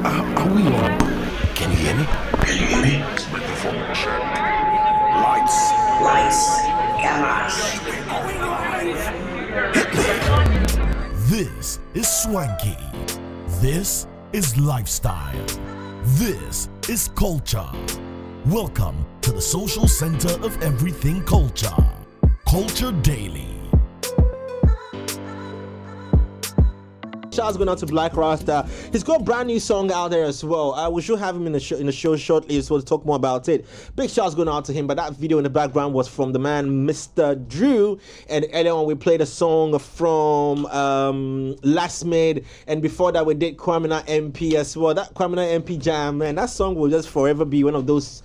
Are we on? Can you hear me? Can you hear me? Microphone check. Lights. Camera. This is swanky. This is lifestyle. This is culture. Welcome to the social center of everything culture. Culture Daily. Shouts going out to Black Rasta. He's got a brand new song out there as well. We should have him in the show shortly so we'll talk more about it. Big shouts going out to him. But that video in the background was from the man Mr. Drew. And earlier on we played a song from Last Made. And before that we did Kwamina MP as well. That Kwamina MP jam, man, that song will just forever be one of those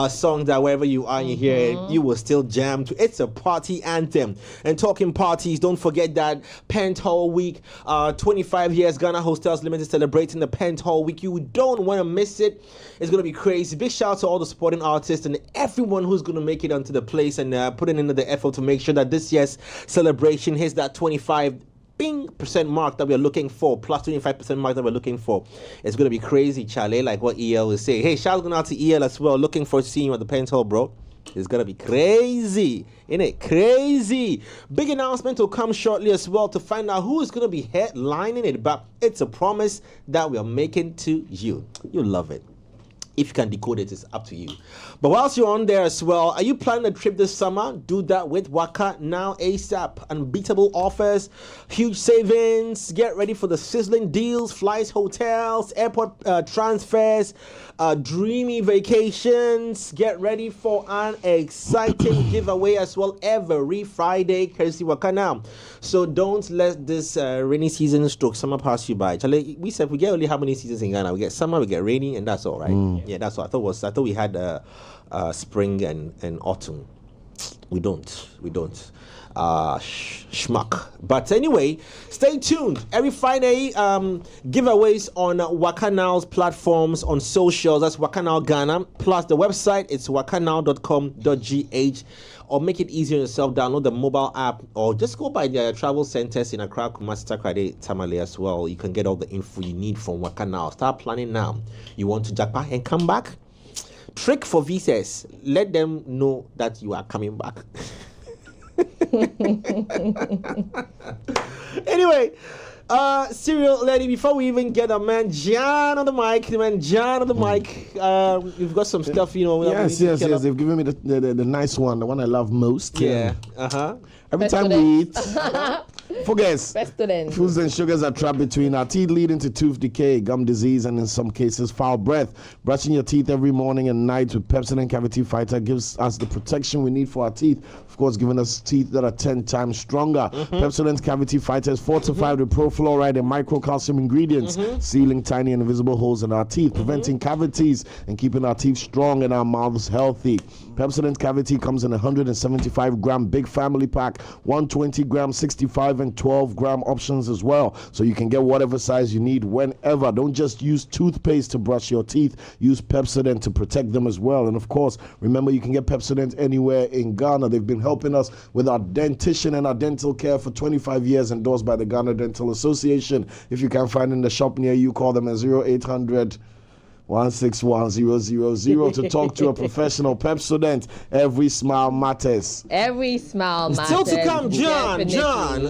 songs that wherever you are and you hear it, you will still jam to. It's a party anthem. And talking parties, don't forget that Penthall Week 25 years Ghana Hostels Limited celebrating the Penthall Week. You don't want to miss it. It's going to be crazy. Big shout out to all the supporting artists and everyone who's going to make it onto the place and putting in the effort to make sure that this year's celebration hits that 25% mark that we're looking for, plus 25% mark that we're looking for. It's going to be crazy, Charlie, like what EL is saying. Hey, shout out to EL as well. Looking forward to seeing you at the Penthall, bro. It's going to be crazy, innit? Crazy. Big announcement will come shortly as well to find out who is going to be headlining it. But it's a promise that we are making to you. You'll love it. If you can decode it, it's up to you. But whilst you're on there as well, are you planning a trip this summer? Do that with Waka now ASAP. Unbeatable offers, huge savings. Get ready for the sizzling deals, flights, hotels, airport transfers, dreamy vacations. Get ready for an exciting giveaway as well every Friday, courtesy Waka now. So don't let this rainy season stroke summer pass you by. Charlie, we said we get only how many seasons in Ghana? We get summer, we get rainy, and that's all, right? Yeah, that's what I thought. I thought we had spring and autumn. We don't. Schmuck. But anyway, stay tuned. Every Friday, giveaways on Wakanal's platforms on socials. That's Wakanal Ghana. Plus the website, it's wakanal.com.gh. Or make it easier yourself. Download the mobile app, or just go by the travel centers in Accra, Kumasi, Takoradi, Tamale as well. You can get all the info you need from Wakanal. Start planning now. You want to jack back and come back? Trick for visas. Let them know that you are coming back. Anyway, serial lady, before we even get a man John on the mic, we've got some stuff, Yes, they've given me the nice one, the one I love most. Yeah. Every time we eat, forgets. Foods and sugars are trapped between our teeth, leading to tooth decay, gum disease, and in some cases, foul breath. Brushing your teeth every morning and night with Pepsodent Cavity Fighter gives us the protection we need for our teeth. Of course, giving us teeth that are 10 times stronger. Pepsodent Cavity Fighter is fortified with profluoride and microcalcium ingredients, sealing tiny and invisible holes in our teeth, preventing cavities and keeping our teeth strong and our mouths healthy. Pepsodent Cavity comes in a 175-gram big family pack, 120-gram, 65 and 12-gram options as well, so you can get whatever size you need whenever. Don't just use toothpaste to brush your teeth. Use Pepsodent to protect them as well. And of course, remember, you can get Pepsodent anywhere in Ghana. They've been helping us with our dentition and our dental care for 25 years, endorsed by the Ghana Dental Association. If you can't find in the shop near you, call them at 0800 161 000 to talk to a professional. Pepsodent, every smile matters. Every smile matters. Still to come, John,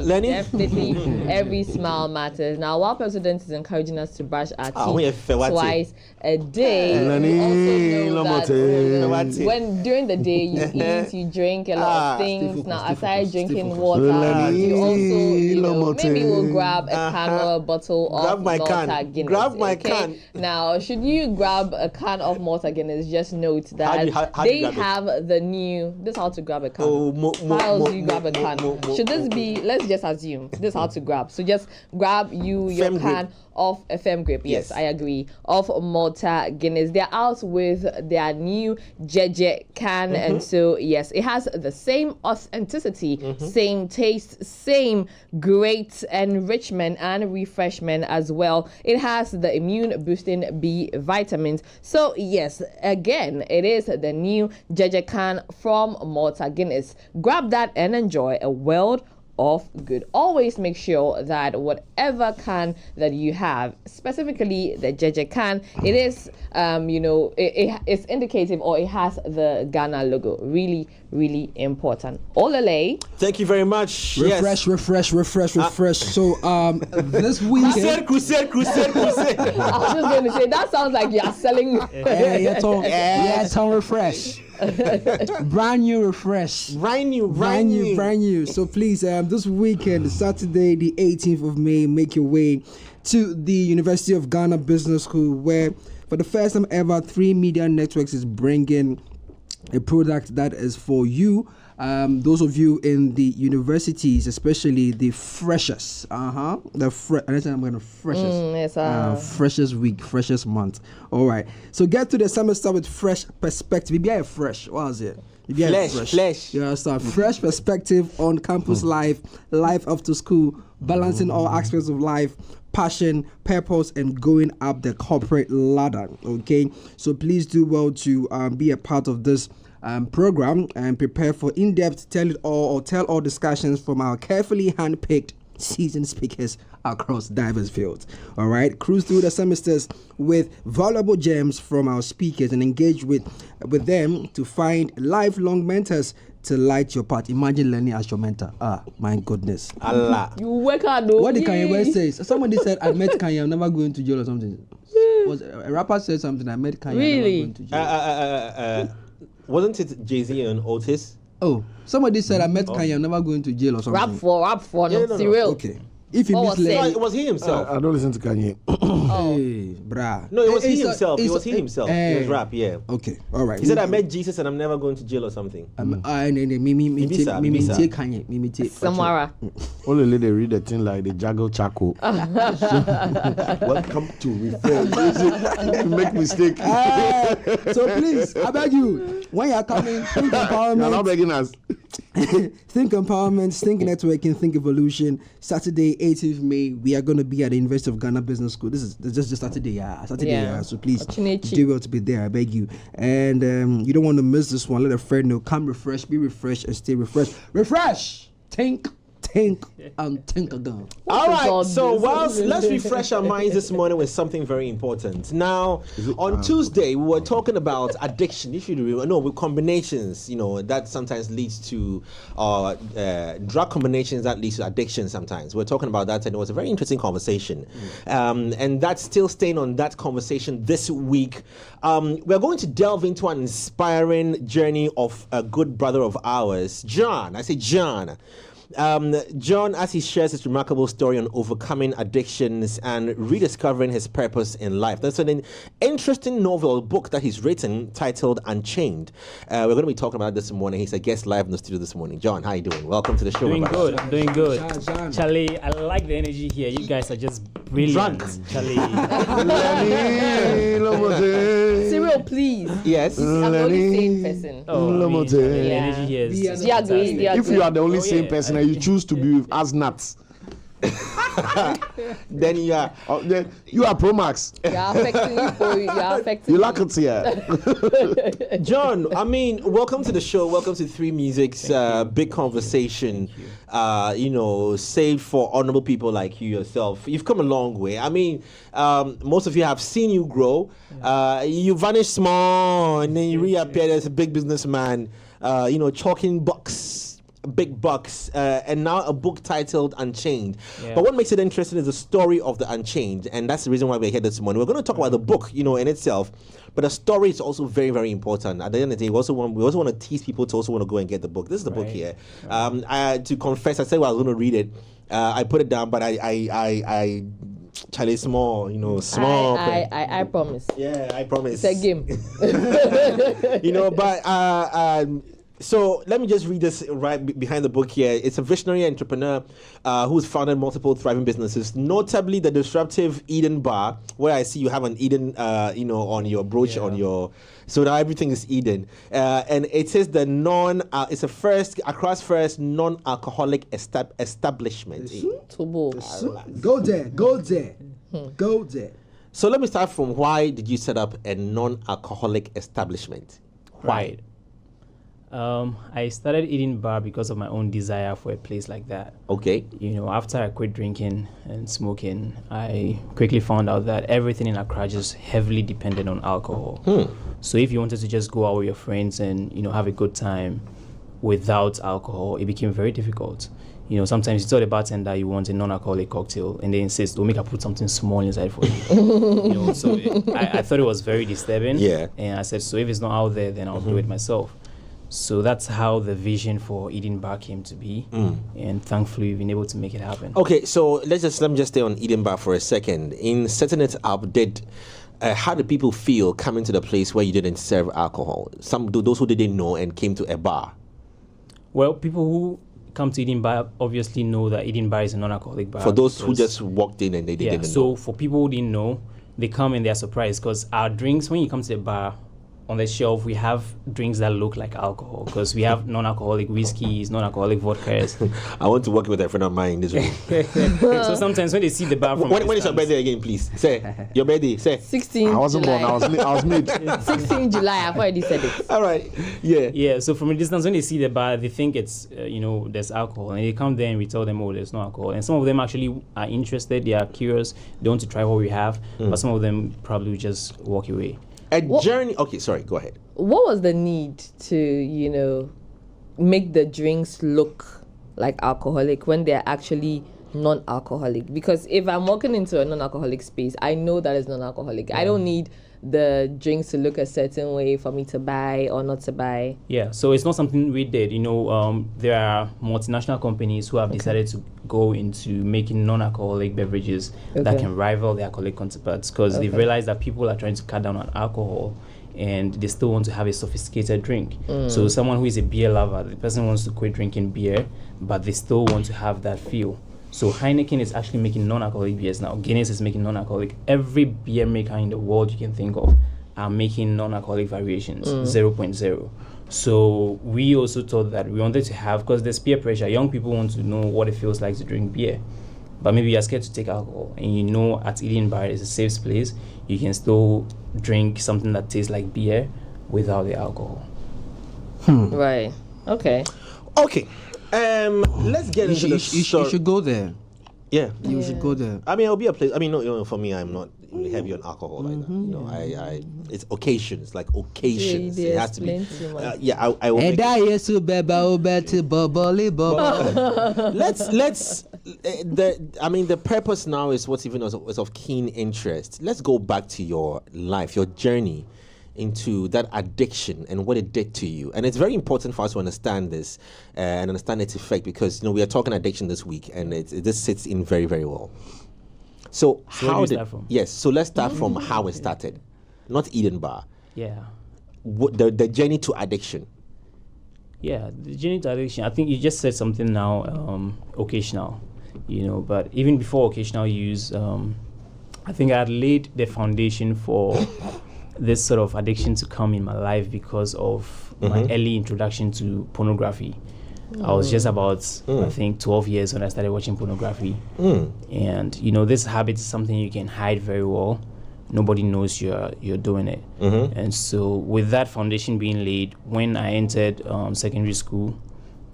Lenny. Definitely, every smile matters. Now, while Pepsodent is encouraging us to brush our teeth twice a day, we also know that during the day you eat, you drink a lot of things. Now, aside drinking water, you also, maybe we'll grab a can or a bottle of Malta Guinness. Grab my can. Now, should you grab a can of Malta Guinness, just note that they have the new. This is how to grab a can. How else do you grab a can? Should this be? Let's just assume this is how to grab. So just grab your can of a firm grip. Yes, I agree. Of Malta Guinness. They're out with their new Jeje can, and so yes, it has the same authenticity, same taste, same great enrichment and refreshment as well. It has the immune boosting B vitamins. So yes, again, it is the new Jeje can from Malta Guinness. Grab that and enjoy a world of good. Always make sure that whatever can that you have, specifically the Jeje can, it is, it's indicative, or it has the Ghana logo. Really, really important. Olale. Thank you very much. Refresh. So this weekend, Crusade. I was just going to say, that sounds like you are selling. refresh. Brand new refresh. Brand new. So please, this weekend, Saturday, the 18th of May, make your way to the University of Ghana Business School, where for the first time ever, 3 Media Networks is bringing a product that is for you. Those of you in the universities, especially the freshers, freshers week, freshers month. All right. So get to the semester with fresh perspective. Maybe fresh. What was it? Flesh. Yeah, start fresh perspective on campus life after school, balancing all aspects of life, passion, purpose, and going up the corporate ladder. Okay. So please do well to be a part of this program and prepare for in-depth tell all discussions from our carefully hand-picked seasoned speakers across diverse fields. All right, cruise through the semesters with valuable gems from our speakers and engage with them to find lifelong mentors to light your path. Imagine learning as your mentor. My goodness. Allah. You work hard though. What did Kanye West say? Somebody said, I met Kanye, I'm never going to jail or something. A rapper said something, I met Kanye, really? I'm never going to jail. Wasn't it Jay-Z and Otis? Oh, somebody said I met Kanye, I'm never going to jail or something. Rap for, no. Okay. If he What was mislead, said? It was he himself. I don't listen to Kanye. hey, brah. No, it was he It's- himself. It it's- was he himself. eh. It was rap, yeah. Okay, all right. He said, I met Jesus and I'm never going to jail or something. Mimi take Kanye. Mimi take. Samara. Only lady read the thing like the Jago Chaco. Welcome to Refresh. You make mistake. So please, I beg you, when you're coming, think You're not empowerment, begging us. think empowerment, think networking, think evolution. Saturday, 18th May, we are going to be at the University of Ghana Business School. This is just Saturday, Yeah. So please Opportunity. do well to be there. I beg you. And you don't want to miss this one. Let a friend know. Come refresh, be refreshed, and stay refreshed. Refresh. Think, and think again. All right, God, so this? let's refresh our minds this morning with something very important. Now, on Tuesday, we were talking about addiction. If you remember, with combinations, that sometimes leads to drug combinations that leads to addiction sometimes. We're talking about that, and it was a very interesting conversation. And that's still staying on that conversation this week. We're going to delve into an inspiring journey of a good brother of ours, John. I say John. John, as he shares his remarkable story on overcoming addictions and rediscovering his purpose in life. That's an interesting book that he's written titled Unchained. We're going to be talking about this morning. He's a guest live in the studio this morning. John, how you doing? Welcome to the show. Doing good. I'm doing good. John. Charlie, I like the energy here. You guys are just brilliant. Drunk. Charlie. Cyril, please. Yes. I'm the only sane person. The Yeah. energy here is just Do you agree? fantastic. Do you If you are the only Oh, same yeah. person and you choose to be with us nuts, Then you are. then you are Pro Max. You're affecting you. You're affecting You like it here. John, welcome to the show. Welcome to Three Music's big conversation. Saved for honorable people like you yourself. You've come a long way. Most of you have seen you grow. You vanished small and then you reappeared as a big businessman, chalking big bucks, and now a book titled Unchained. Yeah. But what makes it interesting is the story of the Unchained, and that's the reason why we're here this morning. We're going to talk about the book, in itself, but the story is also very, very important. At the end of the day, we also want to tease people to also want to go and get the book. This is the book here. To confess, I said I was going to read it. I put it down, but I Charlie, small. I promise. Yeah, I promise. It's a game. So let me just read this right behind the book here. It's a visionary entrepreneur who's founded multiple thriving businesses, notably the disruptive Eden Bar, where I see you have an Eden, on your brooch, on your. So now everything is Eden, and it says it's a first non-alcoholic establishment. Tubo. Go there. So let me start from why did you set up a non-alcoholic establishment? Right. I started eating bar because of my own desire for a place like that. Okay. After I quit drinking and smoking, I quickly found out that everything in Accra just heavily depended on alcohol. So if you wanted to just go out with your friends and, have a good time without alcohol, it became very difficult. Sometimes you tell the bartender you want a non-alcoholic cocktail and they insist, make I put something small inside for you. So I thought it was very disturbing. Yeah. And I said, so if it's not out there, then I'll do it myself. So that's how the vision for Eden Bar came to be, and thankfully we've been able to make it happen. Okay, so let me just stay on Eden Bar for a second. In setting it up, how did people feel coming to the place where you didn't serve alcohol? Those who didn't know and came to a bar. Well, people who come to Eden Bar obviously know that Eden Bar is a non-alcoholic bar. For those who just walked in and they didn't know. So for people who didn't know, they come and they're surprised because our drinks, when you come to the bar, on the shelf, we have drinks that look like alcohol because we have non-alcoholic whiskeys, non-alcoholic vodkas. I want to work with a friend of mine in this room. So sometimes when they see the bar from when is your birthday again, please? Say your birthday. Say 16. I wasn't born. I was mid. 16 July. I've already said it. All right. Yeah. Yeah. So from a distance, when they see the bar, they think it's there's alcohol, and they come there and we tell them, oh, there's no alcohol. And some of them actually are interested. They are curious. They want to try what we have, but some of them probably just walk away. Journey. Okay, sorry. Go ahead. What was the need to, make the drinks look like alcoholic when they're actually non-alcoholic? Because if I'm walking into a non-alcoholic space, I know that it's non-alcoholic. I don't need the drinks to look a certain way for me to buy or not to buy. Yeah, so it's not something we did. There are multinational companies who have decided to go into making non-alcoholic beverages that can rival the alcoholic counterparts because they've realized that people are trying to cut down on alcohol and they still want to have a sophisticated drink. So someone who is a beer lover, the person wants to quit drinking beer, but they still want to have that feel. So Heineken is actually making non-alcoholic beers now. Guinness is making non-alcoholic. Every beer maker in the world you can think of are making non-alcoholic variations, 0.0. So we also thought that we wanted to have, because there's peer pressure, young people want to know what it feels like to drink beer. But maybe you're scared to take alcohol. And at Eden Bar is a safe place. You can still drink something that tastes like beer without the alcohol. Right. Okay. Okay. Let's get into the story. You should go there. Yeah. You should go there. I mean, it'll be a place. I mean, no, for me, I'm not really heavy on alcohol like that. It's occasions, like occasions. It has to be. I will. The purpose now is what's even is of keen interest. Let's go back to your life, your journey into that addiction and what it did to you. And it's very important for us to understand this and understand its effect because, we are talking addiction this week and this sits in very, very well. So how did... Yes, so let's start from how it started. Not Eden Bar. Yeah. The journey to addiction. Yeah, the journey to addiction. I think you just said something now, occasional, but even before occasional use, I think I had laid the foundation for this sort of addiction to come in my life because of my early introduction to pornography. I was just about, I think, 12 years when I started watching pornography. And, this habit is something you can hide very well. Nobody knows you're doing it. And so with that foundation being laid, when I entered secondary school,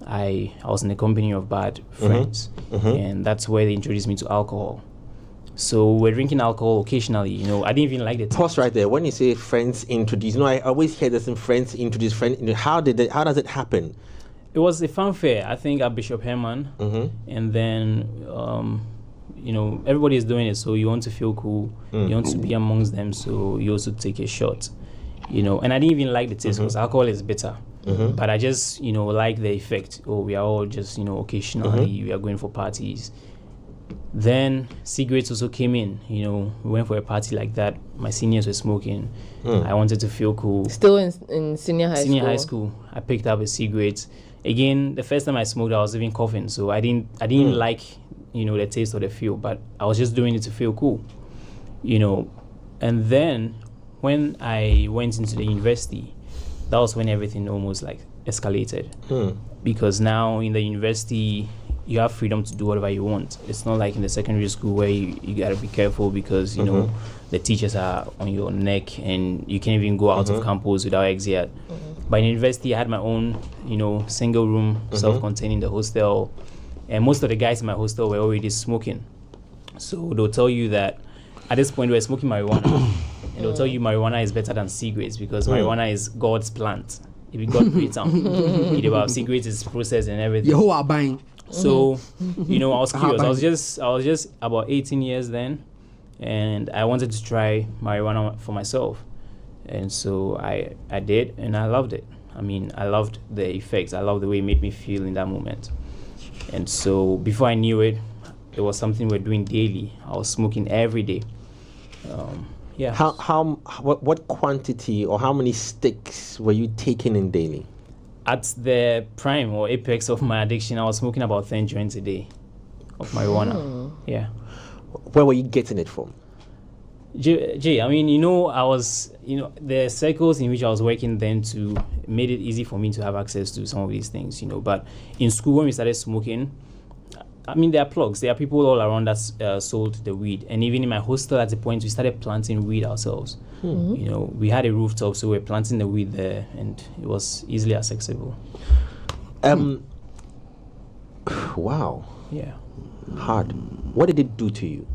I was in a company of bad friends. And that's where they introduced me to alcohol. So we're drinking alcohol occasionally, I didn't even like the taste. Pause right there. When you say friends introduce, I always hear this in friends introduce friends. How does it happen? It was a fanfare, I think, at Bishop Herman. And then, everybody is doing it, so you want to feel cool. You want to be amongst them, so you also take a shot. And I didn't even like the taste because alcohol is bitter. But I just, like the effect. Oh, we are all just, occasionally, we are going for parties. Then cigarettes also came in. We went for a party like that. My seniors were smoking. I wanted to feel cool. Still in senior high school? Senior high school. I picked up a cigarette. Again, the first time I smoked, I was even coughing. So I didn't like, the taste or the feel. But I was just doing it to feel cool. And then when I went into the university, that was when everything almost like escalated. Because now in the university, you have freedom to do whatever you want. It's not like in the secondary school where you got to be careful because, the teachers are on your neck and you can't even go out of campus without exit. But in university, I had my own, single room, self-contained in the hostel. And most of the guys in my hostel were already smoking. So they'll tell you that at this point we're smoking marijuana. And they'll tell you marijuana is better than cigarettes because marijuana is God's plant. If you God creates them, cigarettes is processed and everything. You are buying. So, I was curious. I was just about 18 years then, and I wanted to try marijuana for myself. And so I did, and I loved it. I mean, I loved the effects. I loved the way it made me feel in that moment. And so before I knew it, it was something we're doing daily. I was smoking every day. Yeah. What quantity or how many sticks were you taking in daily? At the prime or apex of my addiction, I was smoking about 10 joints a day of marijuana. Yeah. Where were you getting it from? Jay, I mean, I was, the circles in which I was working then made it easy for me to have access to some of these things, But in school, when we started smoking, I mean, there are plugs. There are people all around that sold the weed. And even in my hostel at the point, we started planting weed ourselves. We had a rooftop, so we were planting the weed there, and it was easily accessible. Wow. Yeah. Hard. What did it do to you?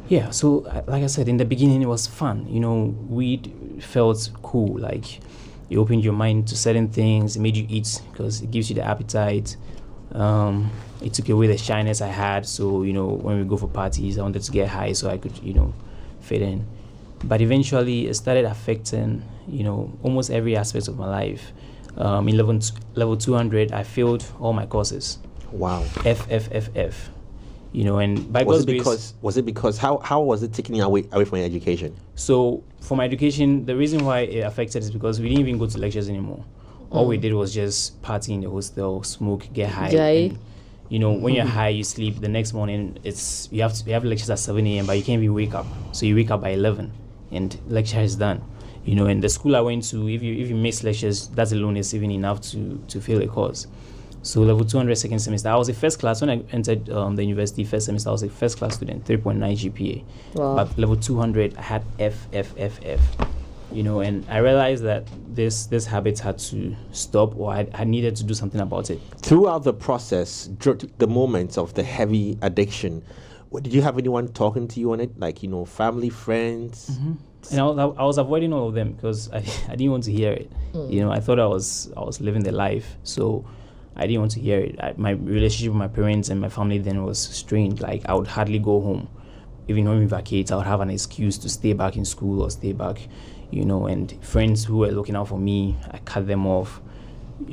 Yeah, so like I said, in the beginning, it was fun. Weed felt cool. Like, it opened your mind to certain things. It made you eat because it gives you the appetite. It took away the shyness I had. So, when we go for parties, I wanted to get high so I could, fit in. But eventually, it started affecting, almost every aspect of my life. In level 200, I failed all my courses. Wow. F. And by God's grace, was it because how was it taking you away from your education? So for my education, the reason why it affected is because we didn't even go to lectures anymore. All we did was just party in the hostel, smoke, get high. And, when you're high, you sleep. The next morning, you have lectures at 7 a.m. but you can't even wake up. So you wake up by 11, and lecture is done. And the school I went to, if you miss lectures, that alone is even enough to fail a course. So level 200 second semester, I was a first class. When I entered the university first semester, I was a first class student, 3.9 GPA. Wow. But level 200, I had F. And I realized that this habit had to stop, or I needed to do something about it. Throughout the process, the moments of the heavy addiction, did you have anyone talking to you on it? Like, family, friends? Mm-hmm. And I was avoiding all of them because I didn't want to hear it. I thought I was living the life. So I didn't want to hear it. My relationship with my parents and my family then was strained. Like, I would hardly go home. Even when we vacate, I would have an excuse to stay back in school or stay back, and friends who were looking out for me, I cut them off.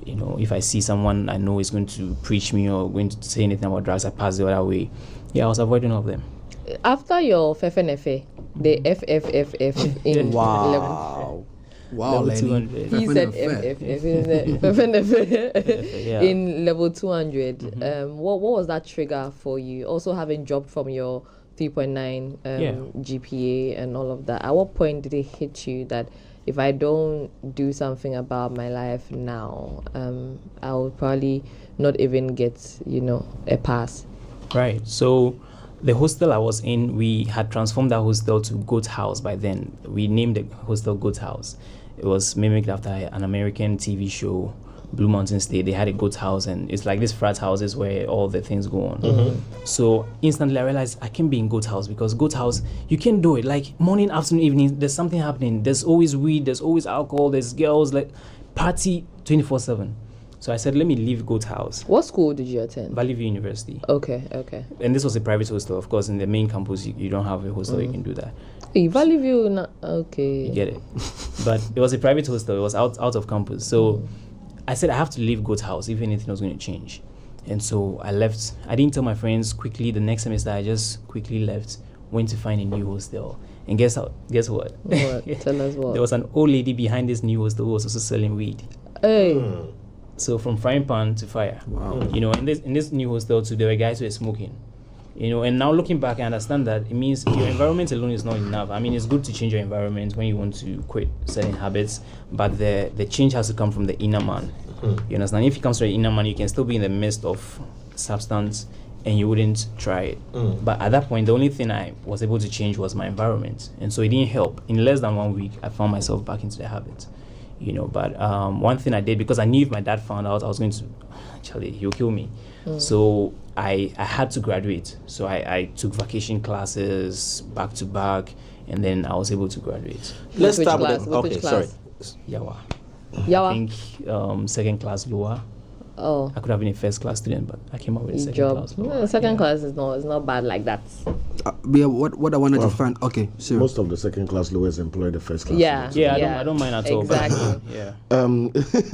If I see someone I know is going to preach me or going to say anything about drugs, I pass the other way. Yeah, I was avoiding all of them. After your FFNFA, the FFFF in Wow. Wow, Lenny. He said FFNFA in level 200. What was that trigger for you? Also having dropped from your 3.9 GPA and all of that. At what point did it hit you that if I don't do something about my life now, I will probably not even get, a pass? Right. So the hostel I was in, we had transformed that hostel to Goat House by then. We named the hostel Goat House. It was mimicked after an American TV show, Blue Mountain State. They had a goat house, and it's like these frat houses where all the things go on. So instantly I realized I can't be in goat house because goat house, you can't do it. Like morning, afternoon, evening, there's something happening. There's always weed, there's always alcohol, there's girls, like party 24/7. So I said, let me leave goat house. What school did you attend? Valley View University. Okay. And this was a private hostel. Of course, in the main campus, you don't have a hostel, you can do that. Hey, Valley View, okay. You get it. But it was a private hostel. It was out of campus. So I said, I have to leave goat house if anything was going to change. And so I left. I didn't tell my friends quickly. The next semester, I just quickly left, went to find a new hostel. And guess what? What? Tell us what. There was an old lady behind this new hostel who was also selling weed. Hey. So from frying pan to fire. Wow. In this new hostel too, there were guys who were smoking. And now looking back, I understand that it means your environment alone is not enough. I mean, it's good to change your environment when you want to quit certain habits, but the change has to come from the inner man. You understand? If it comes from the inner man, you can still be in the midst of substance and you wouldn't try it. But at that point, the only thing I was able to change was my environment. And so it didn't help. In less than 1 week, I found myself back into the habit. But one thing I did, because I knew if my dad found out, I was going to, actually, he'll kill me. So I had to graduate. So I took vacation classes back to back, and then I was able to graduate. Let's start with which class? Yawa. Yawa? I think second class lower. Oh. I could have been a first class student, but I came up with a second class lower. Second class is not bad like that. What I wanted to find. Okay, so most of the second class lawyers employ the first class. Yeah. students. I don't mind at all. Exactly. Yeah.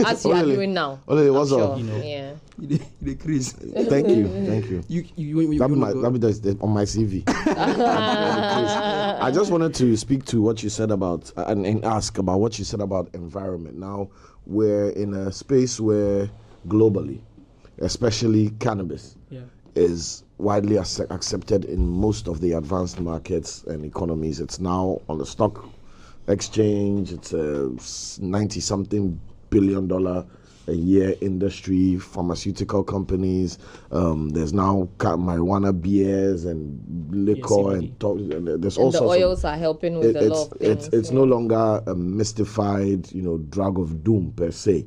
As you are doing now. Ole, what's I'm up? sure. Yeah. the Chris. Thank you. That be on my CV. I just wanted to speak to what you said about and ask about what you said about environment. Now we're in a space where globally, especially cannabis, is widely accepted in most of the advanced markets and economies. It's now on the stock exchange. It's a 90-something billion a year industry. Pharmaceutical companies. There's now marijuana beers and liquor and there's all the sorts. Oils are helping with a lot of things. It's no longer a mystified, drug of doom per se.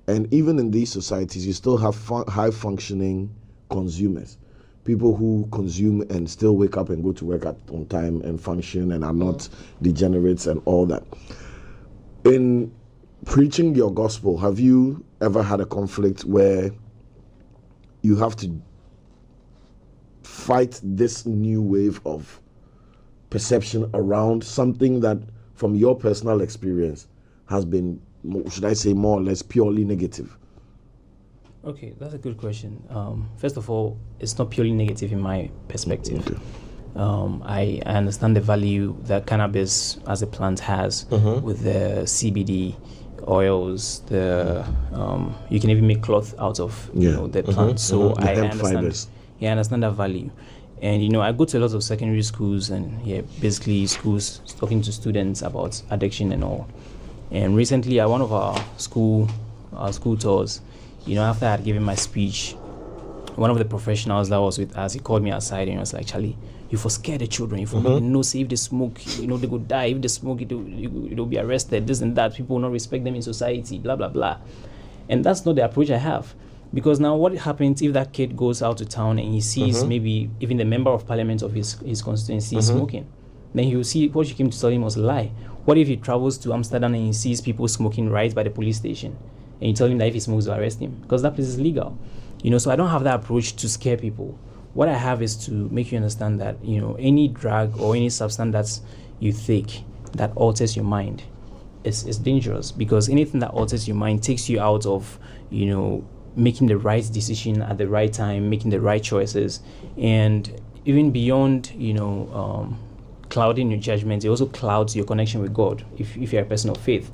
And even in these societies, you still have high-functioning consumers, people who consume and still wake up and go to work on time and function and are not degenerates and all that. In preaching your gospel, have you ever had a conflict where you have to fight this new wave of perception around something that, from your personal experience, has been, should I say, more or less purely negative? Okay, that's a good question. First of all, it's not purely negative in my perspective. Okay. I understand the value that cannabis as a plant has with the CBD oils. You can even make cloth out of the plant. So I understand. Fibers. I understand that value. And I go to a lot of secondary schools and basically schools talking to students about addiction and all. And recently, at one of our school tours, after I had given my speech, one of the professionals that was with us, he called me aside and he was like, "Charlie, you for scare the children. You for say if they smoke, they go die. If they smoke, it'll be arrested. This and that. People will not respect them in society. Blah blah blah." And that's not the approach I have, because now what happens if that kid goes out to town and he sees maybe even the member of parliament of his constituency smoking? Then he will see what you came to tell him was a lie. What if he travels to Amsterdam and he sees people smoking right by the police station, and you tell him that if he smokes, they'll arrest him because that place is legal? So I don't have that approach to scare people. What I have is to make you understand that any drug or any substance that you take that alters your mind is dangerous, because anything that alters your mind takes you out of making the right decision at the right time, making the right choices, and even beyond clouding your judgment, it also clouds your connection with God if you're a person of faith.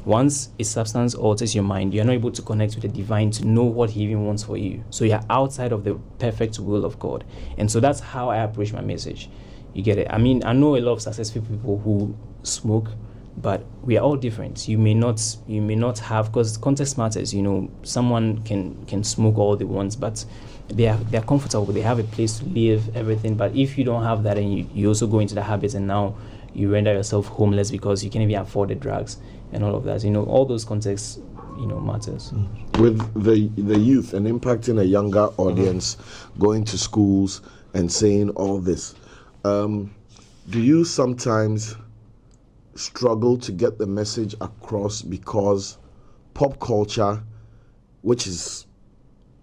Once a substance alters your mind, you're not able to connect with the divine to know what he even wants for you. So you're outside of the perfect will of God. And so that's how I approach my message. You get it? I mean, I know a lot of successful people who smoke, but we are all different. You may not have, because context matters. Someone can smoke all they want, but they're comfortable. They have a place to live, everything. But if you don't have that, and you also go into the habits, and now you render yourself homeless because you can't even afford the drugs and all of that. All those contexts, matters. With the youth and impacting a younger audience, going to schools and saying all this, do you sometimes struggle to get the message across because pop culture, which is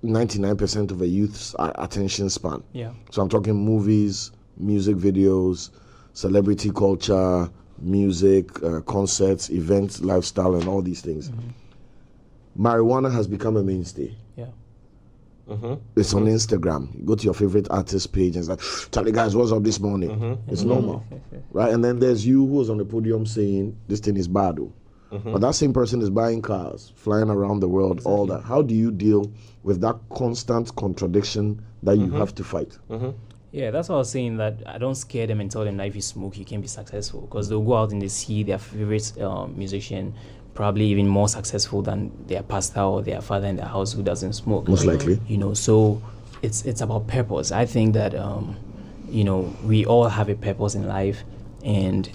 99% of a youth's attention span? Yeah. So I'm talking movies, music videos, celebrity culture, music, concerts, events, lifestyle, and all these things. Marijuana has become a mainstay. Yeah. It's on Instagram. You go to your favorite artist page and it's like, "Charlie, guys, what's up this morning?" It's normal, right? And then there's you who was on the podium saying this thing is bad. But that same person is buying cars, flying around the world, all that. How do you deal with that constant contradiction that you have to fight? Yeah, that's what I was saying, that I don't scare them and tell them that if you smoke, you can be successful, because they'll go out and they see their favorite musician probably even more successful than their pastor or their father in their house who doesn't smoke. Most likely. So it's about purpose. I think that, we all have a purpose in life, and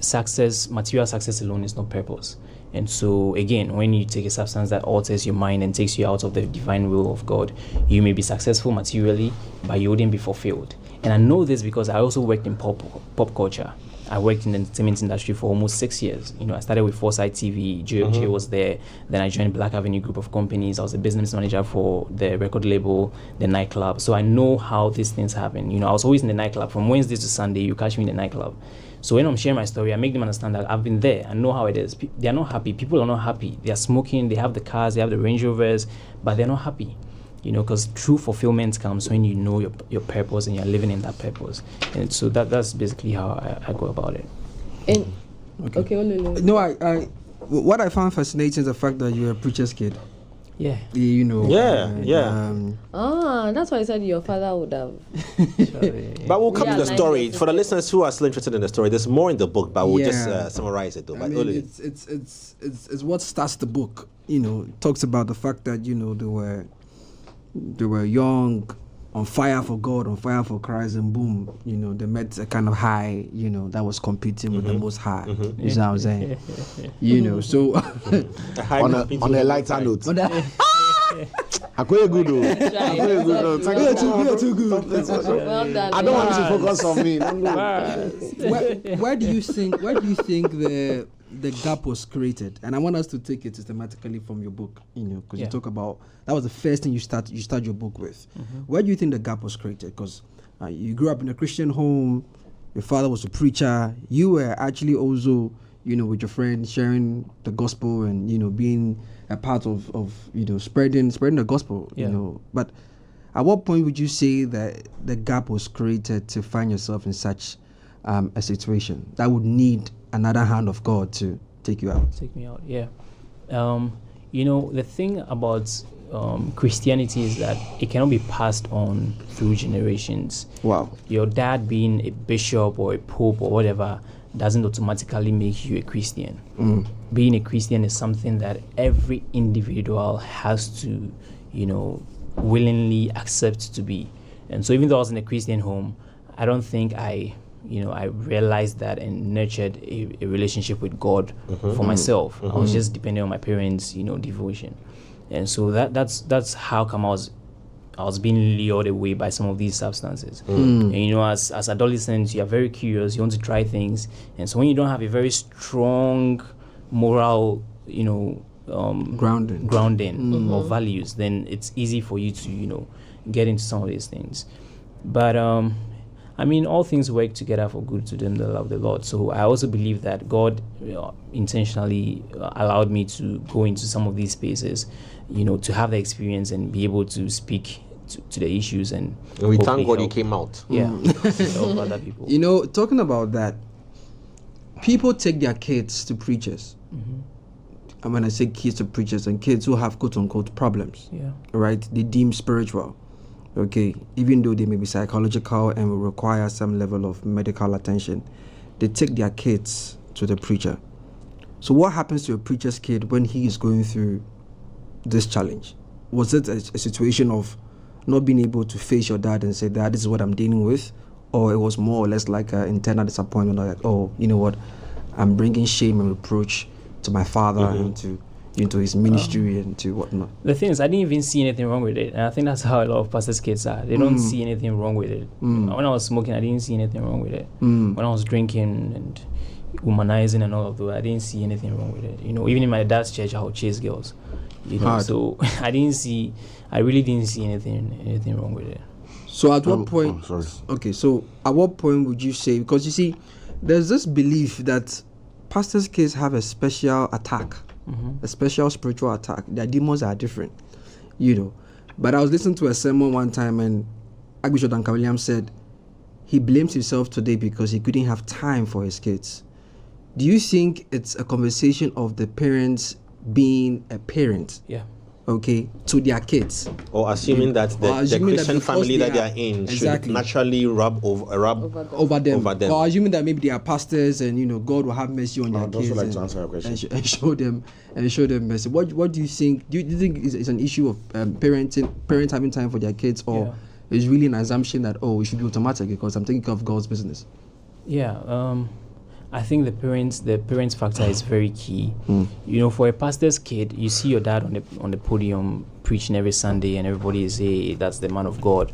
material success alone is not purpose. And so again, when you take a substance that alters your mind and takes you out of the divine will of God, you may be successful materially, but you wouldn't be fulfilled. And I know this because I also worked in pop culture. I worked in the entertainment industry for almost 6 years. I started with Foresight TV, J was there. Then I joined Black Avenue Group of Companies. I was a business manager for the record label, the nightclub. So I know how these things happen. I was always in the nightclub. From Wednesday to Sunday, you catch me in the nightclub. So when I'm sharing my story, I make them understand that I've been there. I know how it is. They are not happy. People are not happy. They are smoking. They have the cars. They have the Range Rovers, but they're not happy. Because true fulfillment comes when you know your purpose and you're living in that purpose. And so that's basically how I go about it. No, I what I found fascinating is the fact that you're a preacher's kid. Yeah. That's why I said your father would have. But we'll come to the story. For the listeners who are still interested in the story, there's more in the book, but we'll just summarize it though. It's what starts the book. It talks about the fact that they were young, on fire for God, on fire for Christ, and boom, they met a kind of high, that was competing with the most high. You know what I'm saying? So on a lighter note. I quite good though. You're too good. Well done. I don't want you to focus on me. Where do you think the gap was created? And I want us to take it systematically from your book, because you talk about that was the first thing you start your book with. Where do you think the gap was created? Because you grew up in a Christian home, your father was a preacher, you were actually also with your friend sharing the gospel and being a part of spreading the gospel. But at what point would you say that the gap was created to find yourself in such a situation that would need another hand of God to take you out? Take me out, yeah. The thing about Christianity is that it cannot be passed on through generations. Wow. Your dad being a bishop or a pope or whatever doesn't automatically make you a Christian. Being a Christian is something that every individual has to, willingly accept to be. And so even though I was in a Christian home, I don't think I realized that and nurtured a relationship with God for myself. I was just depending on my parents, devotion. And so that's how come I was being lured away by some of these substances. And as adolescents, you are very curious, you want to try things. And so when you don't have a very strong moral, grounding or values, then it's easy for you to, get into some of these things. But all things work together for good to them that love the Lord. So I also believe that God intentionally allowed me to go into some of these spaces, to have the experience and be able to speak to the issues. And we thank God you came out. Yeah. Help other people. Talking about that, people take their kids to preachers. And when I say kids to preachers, and kids who have quote unquote problems, right? They deem spiritual. Okay, even though they may be psychological and will require some level of medical attention, they take their kids to the preacher. So what happens to a preacher's kid when he is going through this challenge? Was it a situation of not being able to face your dad and say, Dad, this is what I'm dealing with? Or it was more or less like an internal disappointment, or like, oh, you know what, I'm bringing shame and reproach to my father and into his ministry and to whatnot. The thing is, I didn't even see anything wrong with it, and I think that's how a lot of pastors' kids are. They don't see anything wrong with it. When I was smoking, I didn't see anything wrong with it. When I was drinking and womanizing and all of that, I didn't see anything wrong with it. Even in my dad's church, I would chase girls. So I really didn't see anything wrong with it. So at what point? Okay, so at what point would you say? Because you see, there's this belief that pastors' kids have a special attack. A special spiritual attack. Their demons are different, But I was listening to a sermon one time, and Archbishop Duncan Williams said he blames himself today because he couldn't have time for his kids. Do you think it's a conversation of the parents being a parent? Yeah. Okay, to their kids, or assuming that the Christian family that they are in should naturally rub over them, or assuming that maybe they are pastors and God will have mercy on their kids like to answer your question. and show them mercy. What do you think? Do you think it's an issue of parents having time for their kids, or it's really an assumption that it should be automatic because I'm taking care of God's business? Yeah, I think the parents factor is very key. You know, for a pastor's kid, you see your dad on the podium preaching every Sunday, and everybody is, hey, that's the man of God.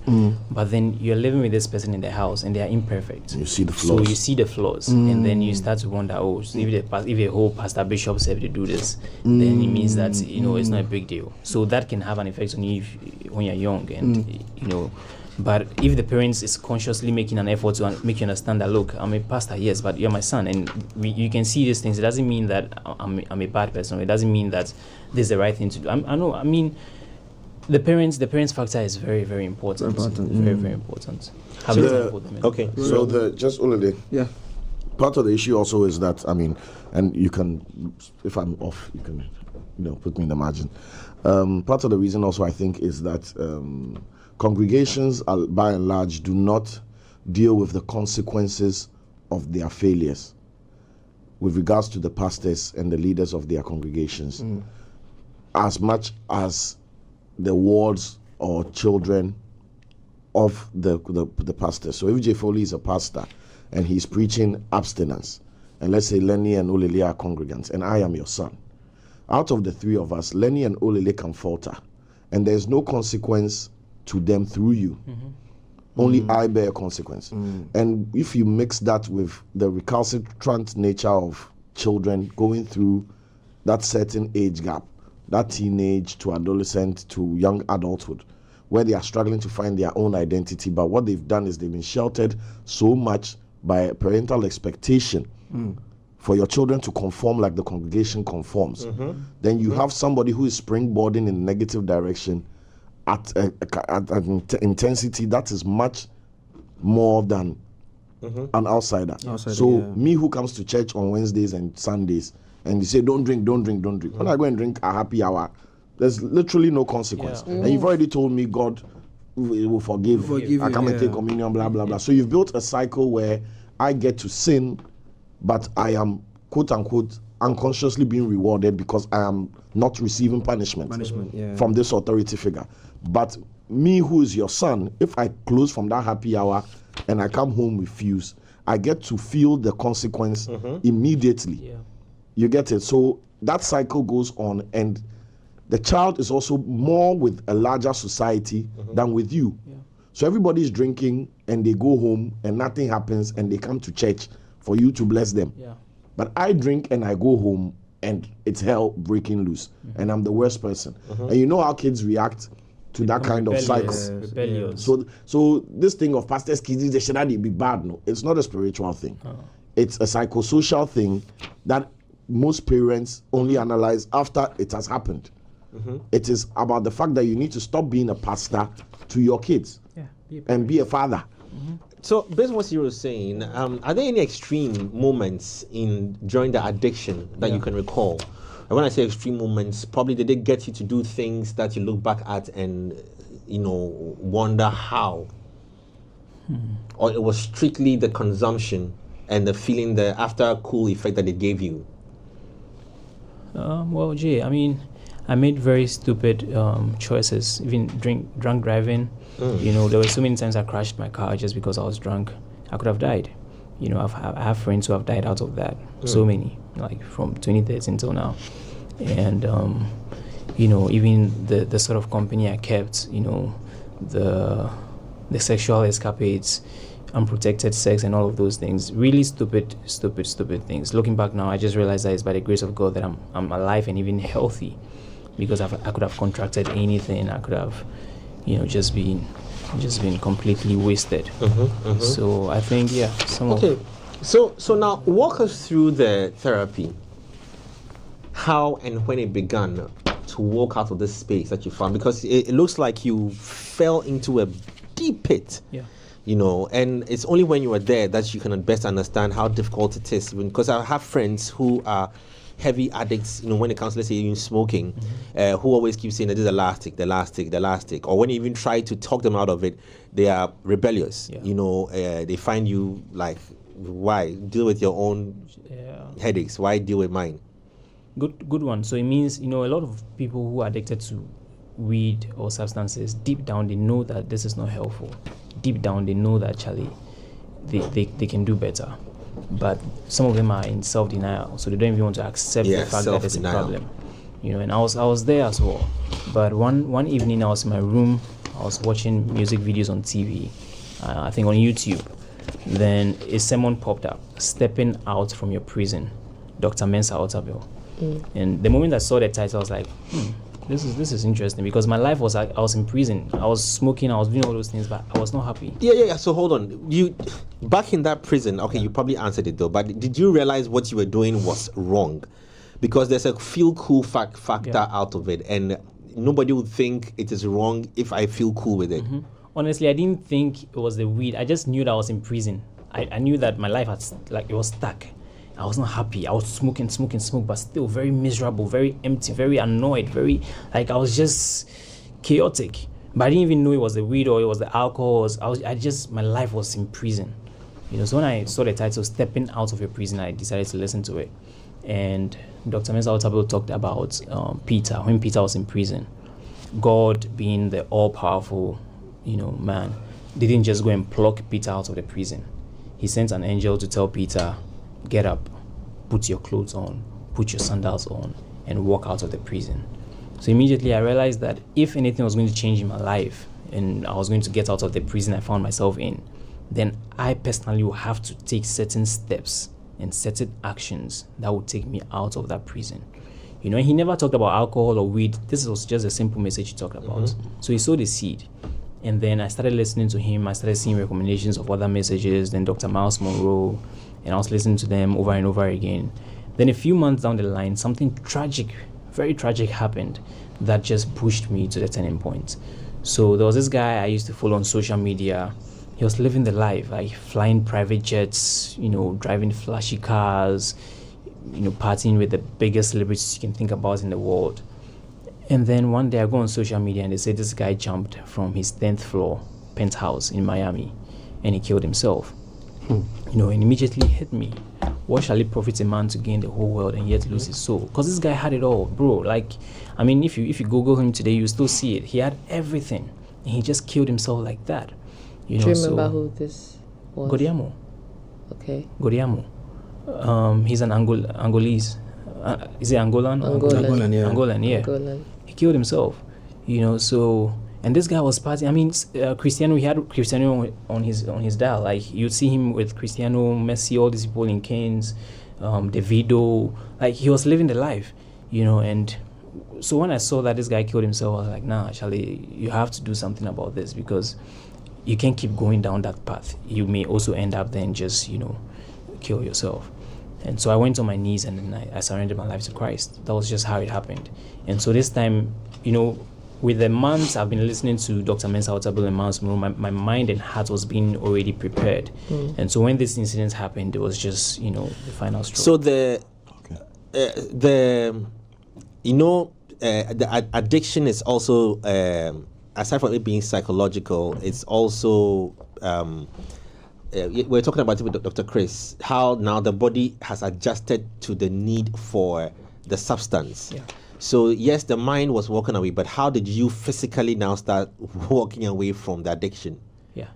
But then you're living with this person in the house, and they are imperfect. You see the flaws. So you see the flaws, and then you start to wonder, oh, so if a whole pastor bishop said to do this, then it means that, you know, it's not a big deal. So that can have an effect on you when you're young, and you know. But if the parents is consciously making an effort to make you understand that, look, I'm a pastor, yes, but you're my son, and you can see these things. It doesn't mean that I'm a bad person. It doesn't mean that this is the right thing to do. I know. I mean, the parents factor is very, very important. Very, very important. Okay. So just Olede. Yeah. Part of the issue also is that, I mean, and you can, if I'm off, you can, put me in the margin. Part of the reason also, I think, is that congregations, by and large, do not deal with the consequences of their failures with regards to the pastors and the leaders of their congregations, as much as the wards or children of the pastor. So if J. Foley is a pastor and he's preaching abstinence, and let's say Lenny and Olele are congregants, and I am your son, out of the three of us, Lenny and Olele can falter, and there's no consequence to them through you. Only I bear consequence. And if you mix that with the recalcitrant nature of children going through that certain age gap, that teenage to adolescent to young adulthood, where they are struggling to find their own identity, but what they've done is they've been sheltered so much by parental expectation for your children to conform like the congregation conforms. Then you have somebody who is springboarding in a negative direction at an intensity that is much more than an outsider. Me who comes to church on Wednesdays and Sundays, and you say, don't drink. When I go and drink a happy hour, there's literally no consequence. And you've already told me God will forgive I come and take communion, blah, blah, blah. So you've built a cycle where I get to sin, but I am, quote unquote, unconsciously being rewarded because I am not receiving punishment from this authority figure. But me, who is your son, if I close from that happy hour and I come home with fuse, I get to feel the consequence immediately. You get it? So that cycle goes on, and the child is also more with a larger society than with you. So everybody's drinking and they go home and nothing happens, and they come to church for you to bless them. But I drink and I go home and it's hell breaking loose, and I'm the worst person. And you know how kids react to that kind of cycle. So this thing of pastors' kids, they should be bad. No, it's not a spiritual thing. It's a psychosocial thing that most parents only analyze after it has happened. It is about the fact that you need to stop being a pastor to your kids and be a father. So, based on what you were saying, are there any extreme moments during the addiction that you can recall? And when I say extreme moments, probably did they get you to do things that you look back at and, wonder how? Or it was strictly the consumption and the feeling, the after cool effect that it gave you? Well, Jay, I mean, I made very stupid choices, even drunk driving. There were so many times I crashed my car just because I was drunk. I could have died. I have friends who have died out of that. So many, like from 2013 till now. And, even the sort of company I kept, the sexual escapades, unprotected sex and all of those things, really stupid things. Looking back now, I just realized that it's by the grace of God that I'm alive and even healthy, because I could have contracted anything. I could have, just been completely wasted. So I think, So now walk us through the therapy. How and when it began to walk out of this space that you found, because it looks like you fell into a deep pit. And it's only when you were there that you can best understand how difficult it is. Because I have friends who are heavy addicts, when it comes to, let's say, even smoking, who always keep saying that this is the last stick. Or when you even try to talk them out of it, they are rebellious. They find you like, why? Deal with your own headaches. Why deal with mine? Good one. So it means, a lot of people who are addicted to weed or substances, deep down, they know that this is not helpful. Deep down, they know that, Charlie, they can do better. but some of them are in self-denial, so they don't even want to accept the fact that there's a problem. And I was there as well. But one evening I was in my room, I was watching music videos on TV, I think on YouTube. Then a sermon popped up, Stepping Out from Your Prison, Dr. Mensa Otabil. And the moment I saw the title, I was like, this is interesting, because my life was like, I was in prison, I was smoking, I was doing all those things, but I was not happy. Yeah. So hold on, you back in that prison, okay, you probably answered it though, but did you realize what you were doing was wrong? Because there's a feel cool factor out of it, and nobody would think it is wrong if I feel cool with it. Honestly, I didn't think it was the weed. I just knew that I was in prison. I knew that my life it was stuck. I was not happy. I was smoking, but still very miserable, very empty, very annoyed, very I was just chaotic. But I didn't even know it was the weed or it was the alcohol. My life was in prison. So when I saw the title Stepping Out of Your Prison, I decided to listen to it. And Dr. Mensa Otabil talked about Peter, when Peter was in prison. God, being the all-powerful, man, didn't just go and pluck Peter out of the prison. He sent an angel to tell Peter, get up, put your clothes on, put your sandals on, and walk out of the prison. So immediately I realized that if anything was going to change in my life, and I was going to get out of the prison I found myself in, then I personally will have to take certain steps and certain actions that would take me out of that prison. He never talked about alcohol or weed. This was just a simple message he talked about. So he sowed a seed. And then I started listening to him. I started seeing recommendations of other messages, then Dr. Miles Monroe, and I was listening to them over and over again. Then a few months down the line, something tragic, very tragic happened that just pushed me to the turning point. So there was this guy I used to follow on social media. He was living the life, like flying private jets, driving flashy cars, partying with the biggest celebrities you can think about in the world. And then one day I go on social media and they say this guy jumped from his 10th floor penthouse in Miami and he killed himself. And immediately hit me. What shall it profit a man to gain the whole world and yet lose his soul? Because this guy had it all, bro. If you Google him today, you still see it. He had everything and he just killed himself like that. Do you remember who this was? Godiamo. Okay. Godiamo. He's an Angolese. Is it Angolan? Angolan, yeah. Angolan, yeah. Angolan. He killed himself, so, and this guy was partying. Cristiano, he had Cristiano on his dial. Like, you'd see him with Cristiano, Messi, all these people in Canes, Davido. Like, he was living the life, and so when I saw that this guy killed himself, I was like, nah, Charlie, you have to do something about this, because you can't keep going down that path. You may also end up then just, kill yourself. And so I went on my knees and then I surrendered my life to Christ. That was just how it happened. And so this time, with the months I've been listening to Dr. Mensa Otabil and Miles Monroe, my mind and heart was being already prepared. And so when this incident happened, it was just, the final straw. So the addiction is also, aside from it being psychological, it's also... we're talking about it with Dr. Chris, how now the body has adjusted to the need for the substance. Yeah. So yes, the mind was walking away, but how did you physically now start walking away from the addiction? Yeah.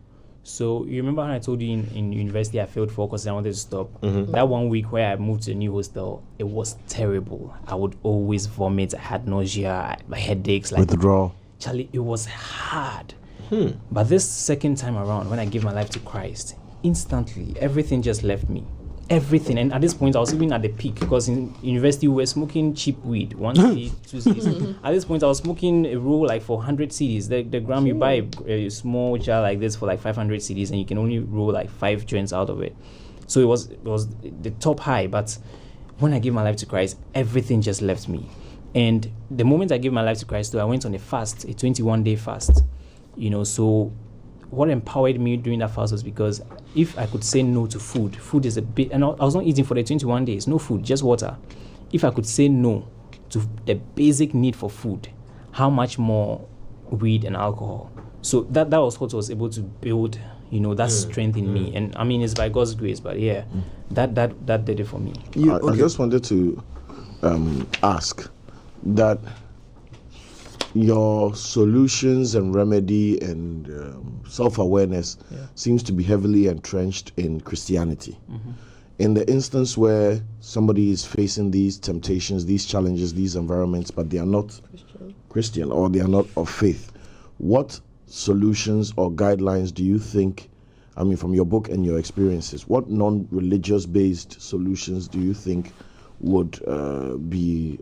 So you remember when I told you in university I failed 4 courses and I wanted to stop? That 1 week where I moved to a new hostel, it was terrible. I would always vomit. I had nausea, my headaches. Withdrawal. Charlie, it was hard. But this second time around, when I gave my life to Christ, instantly everything just left me. Everything. And at this point I was even at the peak, because in university we were smoking cheap weed, 1 CD, 2 CDs. At this point I was smoking a roll like for 100 CDs. The gram, you buy a small jar like this for like 500 CDs and you can only roll like 5 joints out of it. So it was the top high. But when I gave my life to Christ, everything just left me. And the moment I gave my life to Christ, I went on a fast, a 21-day fast. So what empowered me during that fast was because if I could say no to food is a bit, and I was not eating for the 21 days, no food, just water. If I could say no to the basic need for food, how much more weed and alcohol? So that was what was able to build, that strength in me. And I mean, it's by God's grace, but yeah, that did it for me. I just wanted to ask that your solutions and remedy and self-awareness seems to be heavily entrenched in Christianity. in the instance where somebody is facing these temptations, these challenges, these environments, but they are not Christian or they are not of faith, what solutions or guidelines do you think, I mean, from your book and your experiences, what non-religious based solutions do you think would be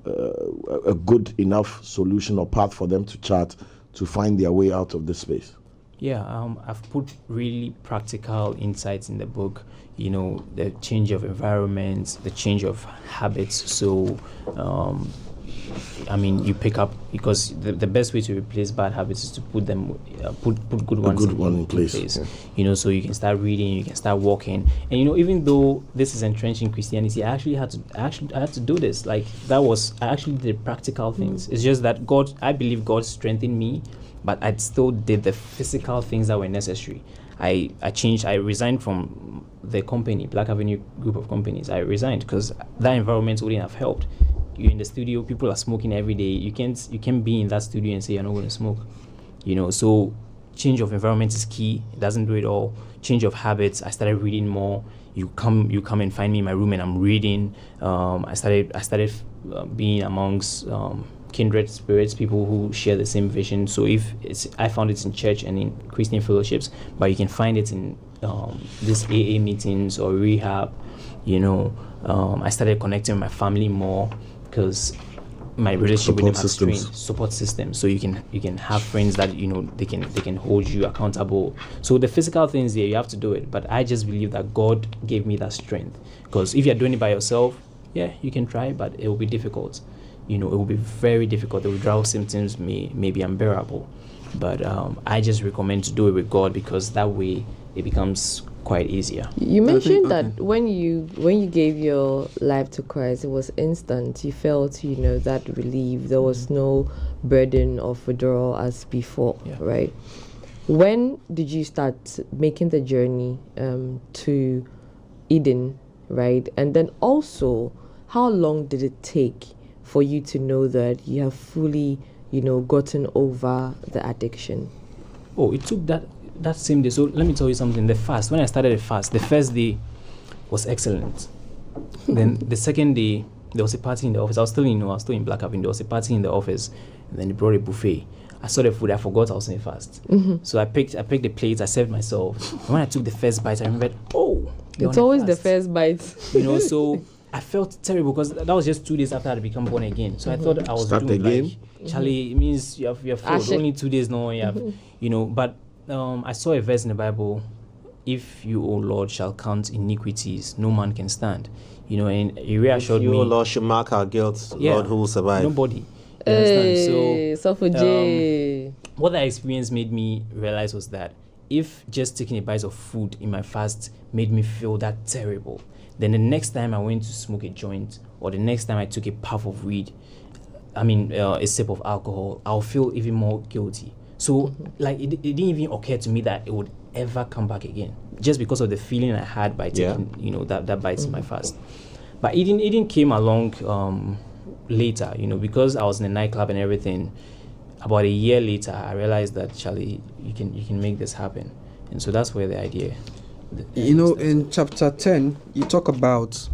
a good enough solution or path for them to chart to find their way out of this space? Yeah, I've put really practical insights in the book, the change of environments, the change of habits. So, you pick up, because the best way to replace bad habits is to put them, put good ones in place. Yeah. So you can start reading, you can start walking. And, even though this is entrenched in Christianity, I had to do this. Like, I actually did practical things. It's just that I believe God strengthened me, but I still did the physical things that were necessary. I resigned from the company, Black Avenue group of companies. I resigned because that environment wouldn't have helped. You're in the studio, people are smoking every day. You can't be in that studio and say you're not going to smoke. So change of environment is key. It doesn't do it all. Change of habits. I started reading more. You come and find me in my room and I'm reading. I started being amongst kindred spirits, people who share the same vision. So I found it in church and in Christian fellowships, but you can find it in these AA meetings or rehab. I started connecting with my family more because my relationship with them has strained. Support system. So you can have friends that they can hold you accountable. So the physical things there, you have to do it. But I just believe that God gave me that strength, because if you're doing it by yourself, yeah, you can try, but it will be difficult. It will be very difficult. The withdrawal symptoms may be unbearable. But I just recommend to do it with God, because that way it becomes quite easier. You mentioned that when you gave your life to Christ, it was instant. You felt, that relief. There was no burden of withdrawal as before, right? When did you start making the journey to Eden, right? And then also, how long did it take for you to know that you have fully, gotten over the addiction? Oh, it took that same day. So let me tell you something. The fast, when I started the fast, the first day was excellent. Then the second day, there was a party in the office. I was still in Black Avenue. There was a party in the office, and then they brought a buffet. I saw the food. I forgot I was in a fast. Mm-hmm. So I picked the plates. I served myself. And when I took the first bite, I remembered, it's always the first bite. So I felt terrible, because that was just 2 days after I had become born again. So I thought I was doomed. Like, Charlie, it means you have failed. Only 2 days now. You have, but I saw a verse in the Bible: "If you, O Lord, shall count iniquities, no man can stand." And it reassured me. If you, O Lord, should mark our guilt, Lord, who will survive? Nobody. So what that experience made me realize was that if just taking a bite of food in my fast made me feel that terrible, then the next time I went to smoke a joint, or the next time I took a puff of weed, a sip of alcohol, I'll feel even more guilty. So, it didn't even occur to me that it would ever come back again, just because of the feeling I had by taking, that bites in my fast. But it didn't came along later, because I was in a nightclub and everything. About a year later, I realized that, Charlie, you can make this happen, and so that's where the idea. In chapter 10, you talk about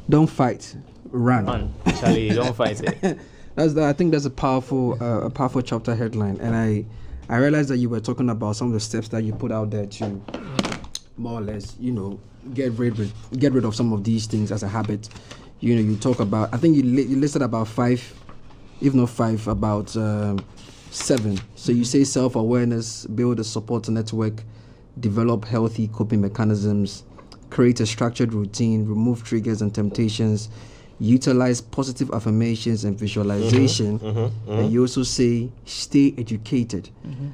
don't fight, run. Charlie, don't fight it. I think that's a powerful chapter headline, and I realized that you were talking about some of the steps that you put out there to more or less, get rid of some of these things as a habit. You talk about, I think you listed about 5, if not 5, about 7. So you say self-awareness, build a support network, develop healthy coping mechanisms, create a structured routine, remove triggers and temptations, utilize positive affirmations and visualization. And you also say stay educated.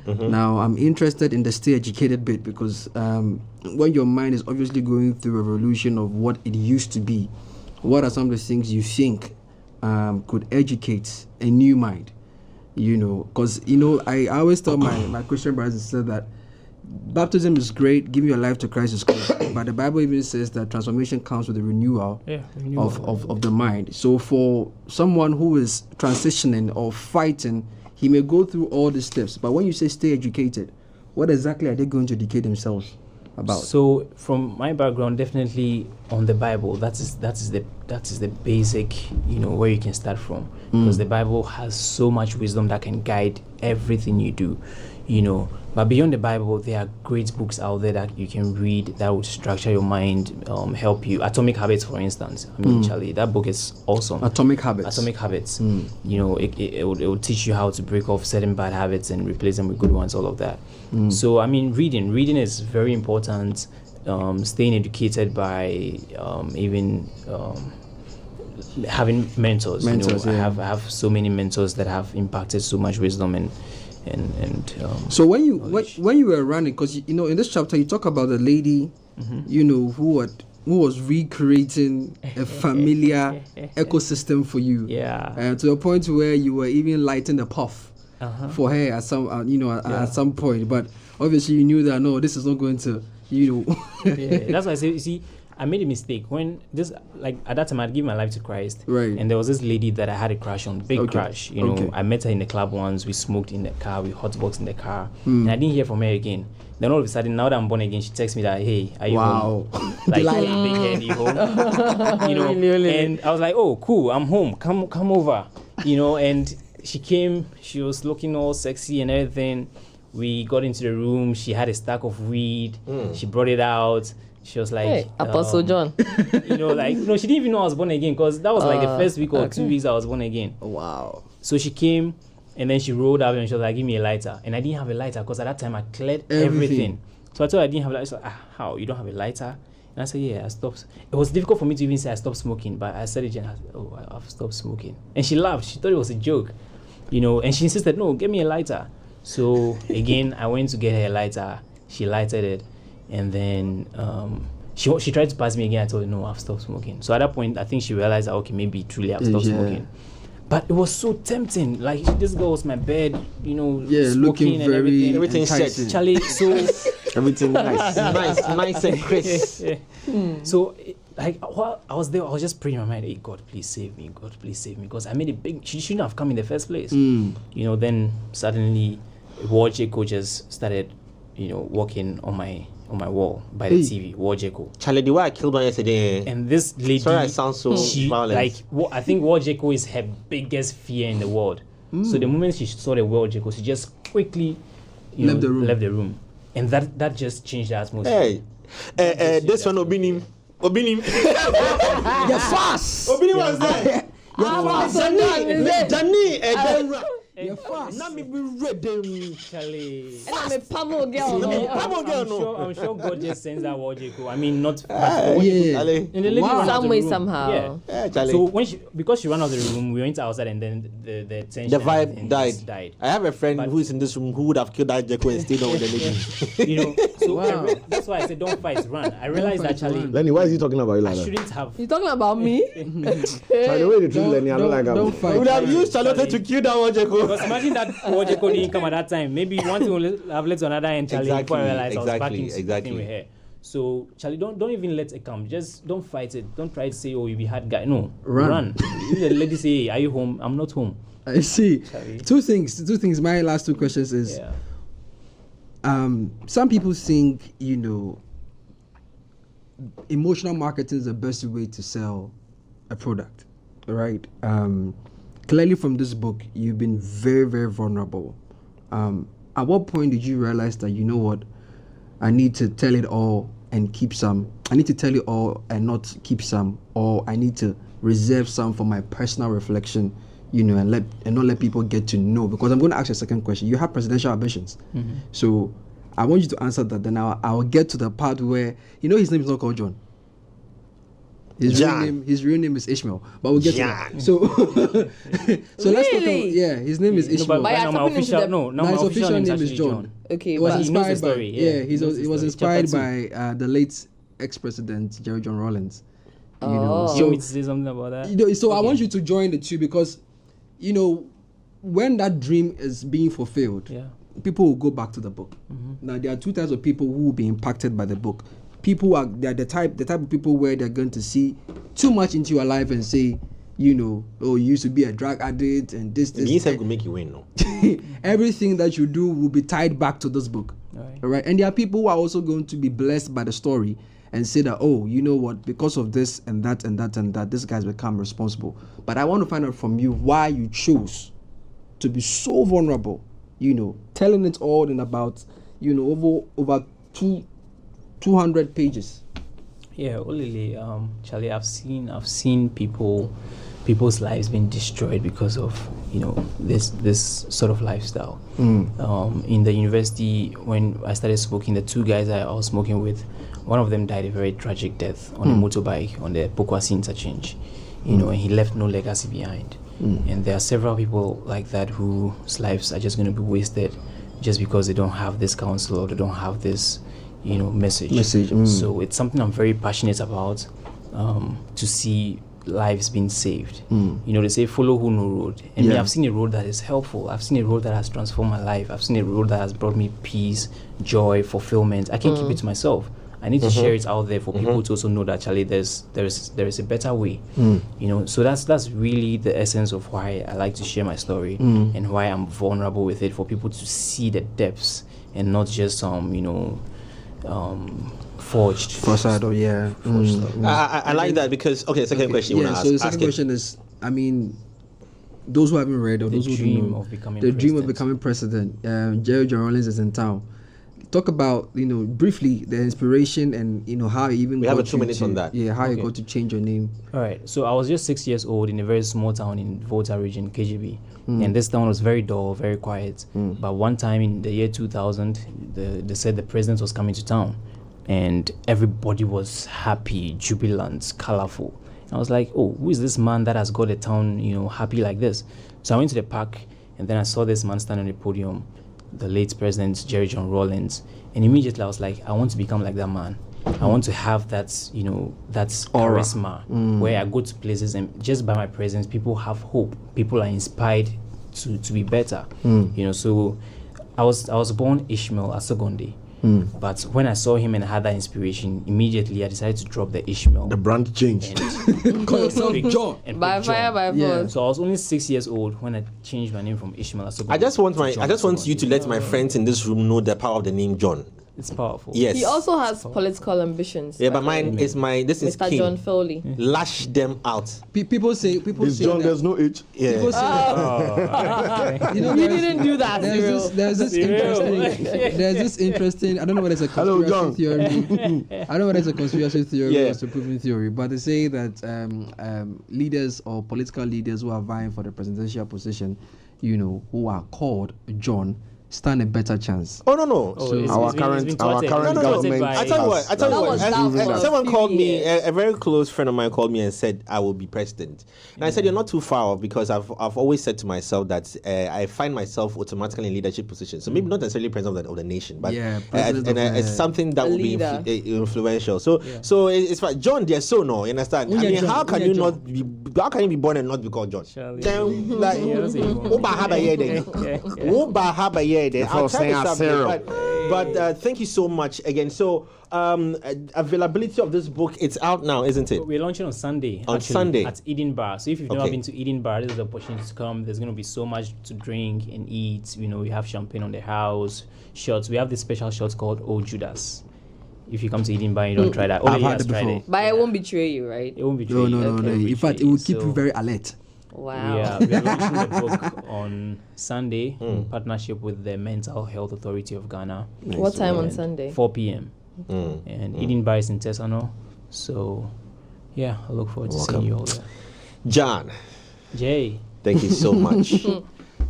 Now I'm interested in the stay educated bit, because when your mind is obviously going through a revolution of what it used to be, what are some of the things you think could educate a new mind? Because I always tell my Christian brothers and sisters that baptism is great, giving your life to Christ is great, but the Bible even says that transformation comes with a renewal of the mind. So for someone who is transitioning or fighting, he may go through all the steps, but when you say stay educated, what exactly are they going to educate themselves? about? So from my background, definitely on the Bible. That is the basic, where you can start from, because the Bible has so much wisdom that can guide everything you do, But beyond the Bible, there are great books out there that you can read that will structure your mind, help you. Atomic Habits, for instance. I mean, Charlie, that book is awesome. Atomic Habits. It will teach you how to break off certain bad habits and replace them with good ones, all of that. So, I mean, reading is very important. Staying educated by even having mentors. I have so many mentors that have impacted so much wisdom and so when you were running, because in this chapter you talk about the lady, who was recreating a familiar ecosystem for you, to the point where you were even lighting a puff for her at some at some point, but obviously you knew that no, this is not going to that's why I say, you see, I made a mistake when at that time I'd give my life to Christ, right? And there was this lady that I had a crush on, crush. I met her in the club once. We smoked in the car, we hotboxed in the car, and I didn't hear from her again. Then all of a sudden, now that I'm born again, she texts me that, hey, are you home? Like, big head, you home? And I was like, oh, cool, I'm home. Come over, And she came. She was looking all sexy and everything. We got into the room. She had a stack of weed. She brought it out. She was like, hey, Apostle John. she didn't even know I was born again, because that was like the first week or 2 weeks I was born again. Wow. So she came, and then she rolled up and she was like, give me a lighter. And I didn't have a lighter because at that time I cleared everything. So I told her I didn't have a lighter. She's like, how? You don't have a lighter? And I said, yeah, I stopped. It was difficult for me to even say I stopped smoking, but I said it and I said, oh, I've stopped smoking. And she laughed. She thought it was a joke, and she insisted, no, get me a lighter. So again, I went to get her a lighter. She lighted it. And then she tried to pass me again. I told her, no, I've stopped smoking. So at that point, I think she realized that, okay, maybe truly I've stopped smoking. But it was so tempting. Like, this girl was my bed, smoking looking and very everything set. Charlie, so Everything nice. nice and crisp. So, while I was there, I was just praying in my mind, hey, God, please save me. God, please save me. Because I made she shouldn't have come in the first place. Then suddenly, Warje coaches started, walking on my wall by the TV. Warje. Charlie, the way I killed one yesterday. And this lady, sorry, I sound so violent. I think Warje is her biggest fear in the world. So the moment she saw the Warje, she just quickly left the room. And that just changed the atmosphere. Hey, this one Obinim. You're fast. Obinim was there. You're fast. Now me be ready, Charlie. And I'm a Pamo girl. I'm sure God just sends that Warje. I mean, not. Yeah. In the living room, some way, somehow. Yeah, Charlie. So because she ran out of the room, we went outside, and then the tension, the vibe and died. I have a friend who is in this room who would have killed that Jeko and stayed on with the lady. So that's why I said don't fight, run. I realized that Charlie. Lenny, why is he talking about you like I that? shouldn't have. You talking about me? By the way, the truth, Lenny, I don't like don't that. fight. We would have used Charlotte to kill that one Jeko. Because imagine that Warje didn't come at that time. Maybe one thing will have led to another, and Charlie before I realized I was backing with her. So Charlie, don't even let it come. Just don't fight it. Don't try to say, oh, you be hard guy. No, run. If the lady say, hey, are you home? I'm not home. I see. Charlie. Two things. My last two questions is, some people think, emotional marketing is the best way to sell a product, right? Clearly from this book, you've been very, very vulnerable. At what point did you realize that, you know what, I need to tell it all and keep some? I need to tell it all and not keep some, or I need to reserve some for my personal reflection, and not let people get to know? Because I'm going to ask you a second question. You have presidential ambitions, so I want you to answer that. Then I'll get to the part where his name is not called John. His real name is Ishmael, but we'll get to that. So let's talk about, his name is Ishmael. But my official name is John. Okay, It was but inspired by he was inspired by the late ex-president Jerry John Rawlings. You want me to say something about that? So I want you to join the two, because when that dream is being fulfilled, people will go back to the book. Now there are two types of people who will be impacted by the book. They're the type of people where they're going to see too much into your life and say, you used to be a drug addict and this. He said could make you win, no? Everything that you do will be tied back to this book. All right. And there are people who are also going to be blessed by the story and say that, oh, you know what, because of this and that and that and that, this guy's become responsible. But I want to find out from you why you chose to be so vulnerable, telling it all in about, over 200 pages. Yeah, Olile, Charlie, I've seen people's lives being destroyed because of this sort of lifestyle. In the university, when I started smoking, the two guys I was smoking with, one of them died a very tragic death on a motorbike on the Pokwasi interchange, and he left no legacy behind. And there are several people like that whose lives are just going to be wasted just because they don't have this counsel or they don't have this message. So it's something I'm very passionate about, to see lives being saved. They say follow who know road, and me, I've seen a road that is helpful. I've seen a road that has transformed my life. I've seen a road that has brought me peace, joy, fulfillment. I can't keep it to myself. I need to share it out there for people to also know that, Charlie, there is a better way. So that's really the essence of why I like to share my story and why I'm vulnerable with it, for people to see the depths and not just forged facade. I like that because second question. So the second question is, those who haven't read or those who don't know, the dream of becoming president. Jerry John Rawlings is in town. Talk about briefly the inspiration and how you even. We have 2 minutes on that. Yeah, how you got to change your name. All right. So I was just 6 years old in a very small town in Volta region, KGB, and this town was very dull, very quiet. But one time in the year 2000, they said the president was coming to town, and everybody was happy, jubilant, colorful. And I was like, oh, who is this man that has got the town, happy like this? So I went to the park, and then I saw this man standing on the podium, the late President Jerry John Rawlings, and immediately I was like, I want to become like that man. I want to have that, that charisma where I go to places and just by my presence, people have hope. People are inspired to be better. So I was born Ishmael Asogonnde. But when I saw him and had that inspiration, immediately I decided to drop the Ishmael. The brand changed. Call yourself John. By fire, by force. So I was only 6 years old when I changed my name from Ishmael Asogonnde. I just want you to let my friends in this room know the power of the name John. It's powerful. Yes. He also has political ambitions. Yeah, but mine is this is Mr. King. John Foley. Lash them out. People say John, there's no H. Yeah. People say You didn't do that. There's this interesting. I don't know whether it's a conspiracy theory. I don't know whether it's a conspiracy theory or a proven theory, but they say that leaders or political leaders who are vying for the presidential position, who are called John, stand a better chance. Oh no. So our current government. I tell you what. Someone called me. A very close friend of mine called me and said I will be president. And I said you're not too far off, because I've always said to myself that I find myself automatically in leadership positions. So maybe not necessarily president of the nation, but it's something that will be influential. So it's like John. There's so no. You understand? I mean, how can you be born and not be called John? Then like I'll try to submit, but thank you so much again. So availability of this book, it's out now, isn't it? We're launching on Sunday. Sunday at Eden Bar. So if you've never been to Eden Bar, this is the opportunity to come. There's going to be so much to drink and eat. We have champagne on the house, shots. We have this special shots called Old Judas. If you come to Eden Bar, you don't try that. I've had it before. But it won't betray you, right? It won't betray you. No. In fact, it will keep you very alert. Wow. Yeah, we are launching the book on Sunday in partnership with the Mental Health Authority of Ghana. What time on Sunday? 4 p.m. And Eden Bar is in Tesano. So, I look forward to seeing you all there. John. Jay. Thank you so much.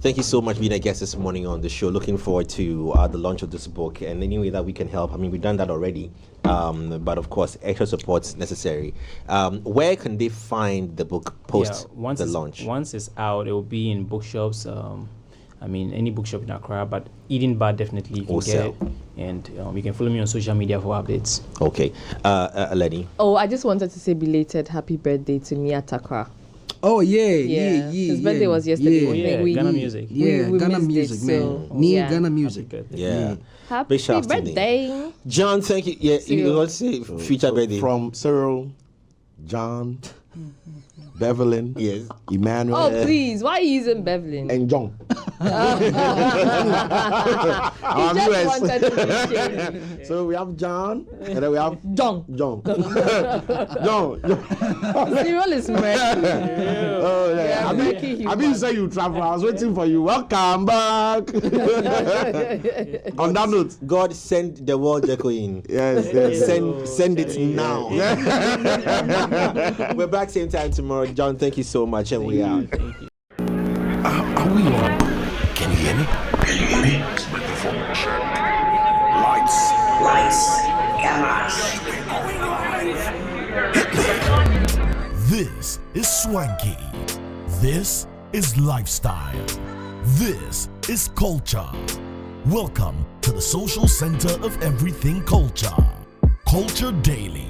Thank you so much for being a guest this morning on the show. Looking forward to the launch of this book, and any way that we can help. I mean, we've done that already, but of course, extra support's necessary. Where can they find the book post the launch? Once it's out, it will be in bookshops. Any bookshop in Accra, but Eden Bar definitely you can get it. And you can follow me on social media for updates. Okay. Lenny. Oh, I just wanted to say belated happy birthday to Mia Takra. Oh yeah. His birthday was yesterday. Ghana music. Ghana music, man. Ghana music. Happy birthday, John. Thank you. Yeah, you want to say future birthday from Cyril, John, Bevelyn, yes, Emmanuel. Oh please, why are you using Bevelyn? And John. Our just viewers. wanted to be shady. So we have John, and then we have John. John. Cyril is murky. Oh yeah. Yeah, murky I human. mean, you say you travel. I was waiting for you. Welcome back. On that note, God send the world Jacko in. yes. Send it now. We're back same time tomorrow. John, thank you so much, and we out. Thank you. Are we on? Can you hear me? Can you hear me? Microphone check. Lights, cameras. We're going live. Hit me. This is swanky. This is lifestyle. This is culture. Welcome to the social center of everything culture. Culture Daily.